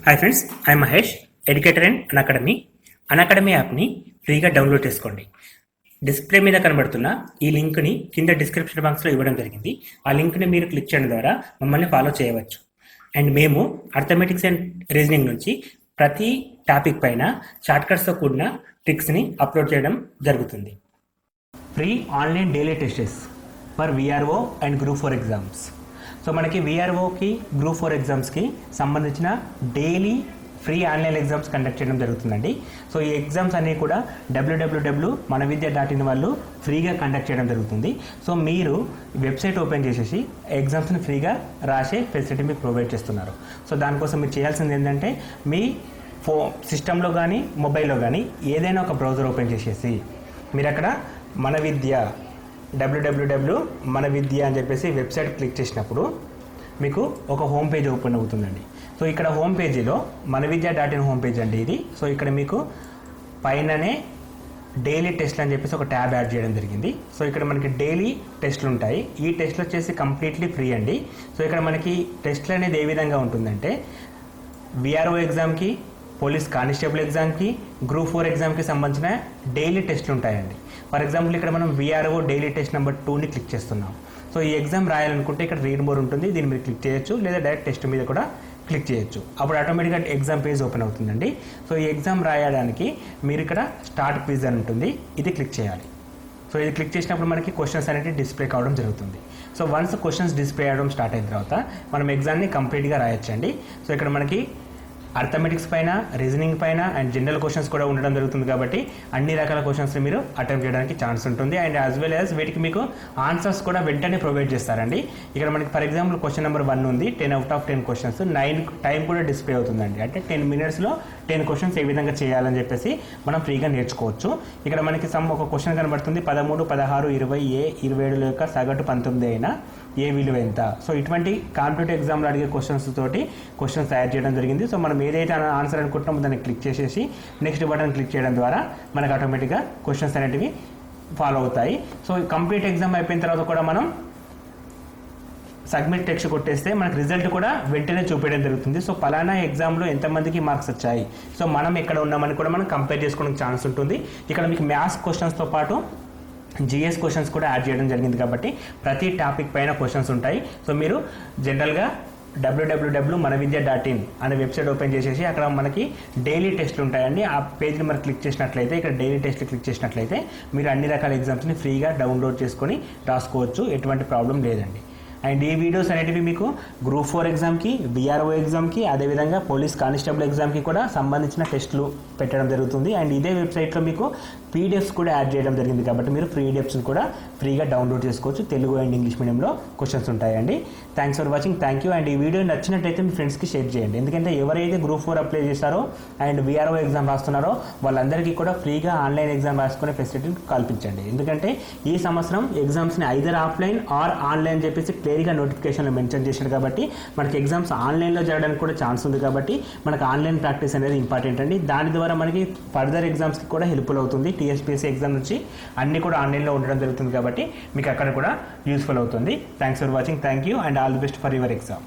Hi friends, I'm Mahesh, educator and Unacademy యాప్ని ఫ్రీగా download చేసుకోండి. డిస్ప్లే మీద కనబడుతున్న ఈ లింక్ని కింద డిస్క్రిప్షన్ బాక్స్లో ఇవ్వడం జరిగింది. ఆ లింక్ని మీరు క్లిక్ చేయడం ద్వారా మమ్మల్ని ఫాలో చేయవచ్చు. అండ్ మేము అర్థమెటిక్స్ అండ్ రీజనింగ్ నుంచి ప్రతి టాపిక్ పైన షార్ట్కట్స్తో కూడిన ట్రిక్స్ని అప్లోడ్ చేయడం జరుగుతుంది. Free online daily tests for VRO and group 4 exams. So మనకి విఆర్ఓకి గ్రూప్ 4 ఎగ్జామ్స్కి సంబంధించిన daily free online exams conduct చేయడం జరుగుతుందండి. సో ఈ ఎగ్జామ్స్ అన్నీ కూడా www.manavidya.in వాళ్ళు ఫ్రీగా కండక్ట్ చేయడం జరుగుతుంది. సో మీరు వెబ్సైట్ ఓపెన్ చేసేసి ఎగ్జామ్స్ని ఫ్రీగా రాసే ఫెసిలిటీ మీకు ప్రొవైడ్ చేస్తున్నారు. సో దానికోసం మీరు చేయాల్సింది ఏంటంటే మీ సిస్టంలో కానీ మొబైల్లో కానీ ఏదైనా ఒక బ్రౌజర్ ఓపెన్ చేసేసి మీరు అక్కడ www.manavidya అని చెప్పేసి వెబ్సైట్ క్లిక్ చేసినప్పుడు మీకు ఒక హోమ్ పేజ్ ఓపెన్ అవుతుందండి. సో ఇక్కడ హోమ్ పేజీలో manavidya.in హోమ్ పేజ్ అండి ఇది. సో ఇక్కడ మీకు పైననే డైలీ టెస్ట్లు అని చెప్పేసి ఒక ట్యాబ్ యాడ్ చేయడం జరిగింది. సో ఇక్కడ మనకి డైలీ టెస్ట్లు ఉంటాయి. ఈ టెస్ట్లు వచ్చేసి కంప్లీట్లీ ఫ్రీ అండి. సో ఇక్కడ మనకి టెస్ట్లు అనేది ఏ విధంగా ఉంటుందంటే విఆర్ఓ ఎగ్జామ్కి, పోలీస్ కానిస్టేబుల్ ఎగ్జామ్కి, గ్రూప్ 4 ఎగ్జామ్కి సంబంధించిన డైలీ టెస్ట్లు ఉంటాయండి. ఫర్ ఎగ్జాంపుల్ ఇక్కడ మనం విఆర్ఓ డైలీ టెస్ట్ నెంబర్ 2ని క్లిక్ చేస్తున్నాం. సో ఈ ఎగ్జామ్ రాయాలనుకుంటే ఇక్కడ రీడ్ మోర్ ఉంటుంది, దీన్ని మీరు క్లిక్ చేయొచ్చు, లేదా డైరెక్ట్ టెస్ట్ మీద కూడా క్లిక్ చేయొచ్చు. అప్పుడు ఆటోమేటిక్గా ఎగ్జామ్ పేజ్ ఓపెన్ అవుతుందండి. సో ఈ ఎగ్జామ్ రాయడానికి మీరు ఇక్కడ స్టార్ట్ క్విజ్ అని ఉంటుంది, ఇది క్లిక్ చేయాలి. సో ఇది క్లిక్ చేసినప్పుడు మనకి క్వశ్చన్స్ అనేవి డిస్ప్లే కావడం జరుగుతుంది. సో వన్స్ క్వశ్చన్స్ డిస్ప్లే అవ్వడం స్టార్ట్ అయిన తర్వాత మనం ఎగ్జామ్ని కంప్లీట్గా రాయొచ్చండి. సో ఇక్కడ మనకి అర్థమెటిక్స్ పైన, రీజనింగ్ పైన అండ్ జనరల్ క్వశ్చన్స్ కూడా ఉండడం జరుగుతుంది. కాబట్టి అన్ని రకాల క్వశ్చన్స్ని మీరు అటెంప్ట్ చేయడానికి ఛాన్స్ ఉంటుంది. అండ్ యాజ్ వెల్ యాజ్ వీటికి మీకు ఆన్సర్స్ కూడా వెంటనే ప్రొవైడ్ చేస్తారండి. ఇక్కడ మనకి ఫర్ ఎగ్జాంపుల్ క్వశ్చన్ నెంబర్ 1 ఉంది, 10 out of 10 క్వశ్చన్స్, 9 టైం కూడా డిస్ప్లే అవుతుందండి. అంటే 10 minutesలో 10 క్వశ్చన్స్ ఏ విధంగా చేయాలని చెప్పేసి మనం ఫ్రీగా నేర్చుకోవచ్చు. ఇక్కడ మనకి ఒక క్వశ్చన్ కనబడుతుంది, 13, 16, 20, 27 యొక్క సగటు 19 అయినా ఏ విలువ ఎంత. సో ఇటువంటి కాంపిటేటివ్ ఎగ్జామ్లో అడిగే క్వశ్చన్స్ తయారు చేయడం జరిగింది. సో మనం ఏదైతే ఆన్సర్ అనుకుంటున్నామో దాన్ని క్లిక్ చేసేసి నెక్స్ట్ బటన్ క్లిక్ చేయడం ద్వారా మనకు ఆటోమేటిక్గా క్వశ్చన్స్ అనేటివి ఫాలో అవుతాయి. సో కంప్లీట్ ఎగ్జామ్ అయిపోయిన తర్వాత కూడా మనం సబ్మిట్ టెక్స్ట్ కొట్టేస్తే మనకు రిజల్ట్ కూడా వెంటనే చూపించడం జరుగుతుంది. సో పలానా ఎగ్జామ్లో ఎంతమందికి మార్క్స్ వచ్చాయి, సో మనం ఎక్కడ ఉన్నామని కూడా మనం కంపేర్ చేసుకోవడానికి ఛాన్స్ ఉంటుంది. ఇక్కడ మీకు మ్యాథ్స్ క్వశ్చన్స్తో పాటు జిఎస్ క్వశ్చన్స్ కూడా యాడ్ చేయడం జరిగింది. కాబట్టి ప్రతి టాపిక్ పైన క్వశ్చన్స్ ఉంటాయి. సో మీరు జనరల్గా www.manavidya.in అనే వెబ్సైట్ ఓపెన్ చేసేసి అక్కడ మనకి డైలీ టెస్ట్లు ఉంటాయండి. ఆ పేజ్ని మనం క్లిక్ చేసినట్లయితే, ఇక్కడ డైలీ టెస్ట్లు క్లిక్ చేసినట్లయితే మీరు అన్ని రకాల ఎగ్జామ్స్ని ఫ్రీగా డౌన్లోడ్ చేసుకొని రాసుకోవచ్చు, ఎటువంటి ప్రాబ్లం లేదండి. అండ్ ఈ వీడియోస్ అనేటివి మీకు గ్రూప్ 4 ఎగ్జామ్కి, విఆర్ఓ ఎగ్జామ్కి, అదేవిధంగా పోలీస్ కానిస్టేబుల్ ఎగ్జామ్కి కూడా సంబంధించిన టెస్టులు పెట్టడం జరుగుతుంది. అండ్ ఇదే వెబ్సైట్లో మీకు పీడిఎఫ్స్ కూడా యాడ్ చేయడం జరిగింది. కాబట్టి మీరు పీడిఎఫ్స్ని కూడా ఫ్రీగా డౌన్లోడ్ చేసుకోవచ్చు. తెలుగు అండ్ ఇంగ్లీష్ మీడియంలో క్వశ్చన్స్ ఉంటాయండి. Thanks for watching, thank you. And ఈ వీడియో నచ్చినట్టయితే మీ ఫ్రెండ్స్కి షేర్ చేయండి. ఎందుకంటే ఎవరైతే గ్రూప్ 4 అప్లై చేస్తారో అండ్ విఆర్ఓ ఎగ్జామ్ రాస్తున్నారో వాళ్ళందరికీ కూడా ఫ్రీగా ఆన్లైన్ ఎగ్జామ్ రాసుకునే ఫెసిలిటీని కల్పించండి. ఎందుకంటే ఈ సంవత్సరం ఎగ్జామ్స్ని ఐదర్ ఆఫ్లైన్ ఆర్ ఆన్లైన్ చెప్పేసి క్లియర్గా నోటిఫికేషన్లో మెన్షన్ చేశారు. కాబట్టి మనకి ఎగ్జామ్స్ ఆన్లైన్లో జరగడానికి కూడా ఛాన్స్ ఉంది. కాబట్టి మనకు ఆన్లైన్ ప్రాక్టీస్ అనేది ఇంపార్టెంట్ అండి. దాని ద్వారా మనకి ఫర్దర్ ఎగ్జామ్స్కి కూడా హెల్ప్ఫుల్ అవుతుంది. టీఎస్పీఎస్సీ ఎగ్జామ్ నుంచి అన్నీ కూడా ఆన్లైన్లో ఉండడం జరుగుతుంది. కాబట్టి మీకు అక్కడ కూడా యూస్ఫుల్ అవుతుంది. Thanks for watching, thank you and all the best for your exam.